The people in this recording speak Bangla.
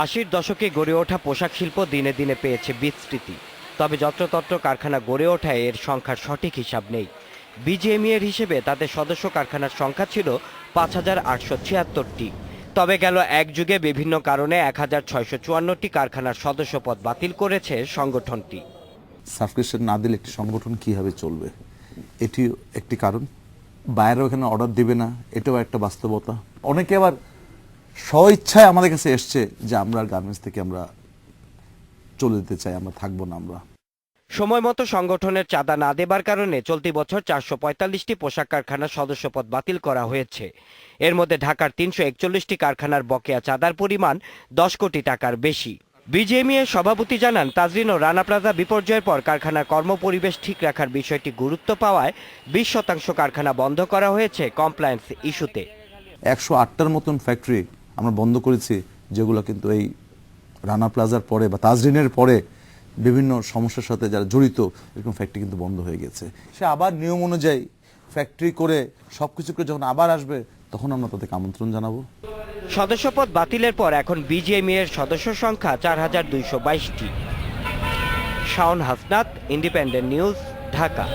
আশির দশকে গড়ে ওঠা পোশাক শিল্প দিনে দিনে পেয়েছে বিস্তৃতি। তবে যত্রতত্র কারখানা গড়ে ওঠায় এর সংখ্যার সঠিক হিসাব নেই। বিজিএমইএর হিসেবে তাদের সদস্য কারখানার সংখ্যা ছিল ৫,৮৭৬টি। তবে গেল এক যুগে বিভিন্ন কারণে ১,৬৫৪টি কারখানার সদস্যপদ বাতিল করেছে সংগঠনটি। সাবস্ক্রিপশন না দিলে একটি সংগঠন কিভাবে চলবে, এটি একটি কারণ। বাইরেও এখানে অর্ডার দিবে না, এটাও একটা বাস্তবতা। অনেকে আবার স্বইচ্ছায় আমাদের কাছে এসছে যে আমরা গার্মেন্টস থেকে আমরা চলে যেতে চাই, আমরা থাকবো না। আমরা সময় মতো সংগঠনের চাঁদা না দেবার কারণে চলতি বছর ৪৪৫টি পোশাক কারখানার সদস্যপদ বাতিল করা হয়েছে। এর মধ্যে ঢাকার ৩৪১টি কারখানার বকেয়া চাঁদার পরিমাণ ১০ কোটি টাকার বেশি। বিজিএমইএর সভাপতি জানান, তাজরিন ও রানা প্লাজা বিপর্যয়ের পর কারখানার কর্মপরিবেশ ঠিক রাখার বিষয়টি গুরুত্ব পাওয়ায় ২০% কারখানা বন্ধ করা হয়েছে কমপ্লায়েন্স ইস্যুতে। ১০৮টার মতন ফ্যাক্টরি আমরা বন্ধ করেছি, যেগুলো কিন্তু এই রানা প্লাজার পরে বা তাজরিনের পরে বিভিন্ন সমস্যার সাথে যারা জড়িত এরকম ফ্যাক্টরি কিন্তু বন্ধ হয়ে গেছে। সে আবার নিয়ম অনুযায়ী ফ্যাক্টরি করে সবকিছু করে যখন আবার আসবে তখন আমরা তাদেরকে আমন্ত্রণ জানাবো। সদস্যপদ বাতিলের পর এখন বিজিএমইএর সদস্য সংখ্যা ৪,২২২টি। Shaon Hasnat, Independent News, Dhaka.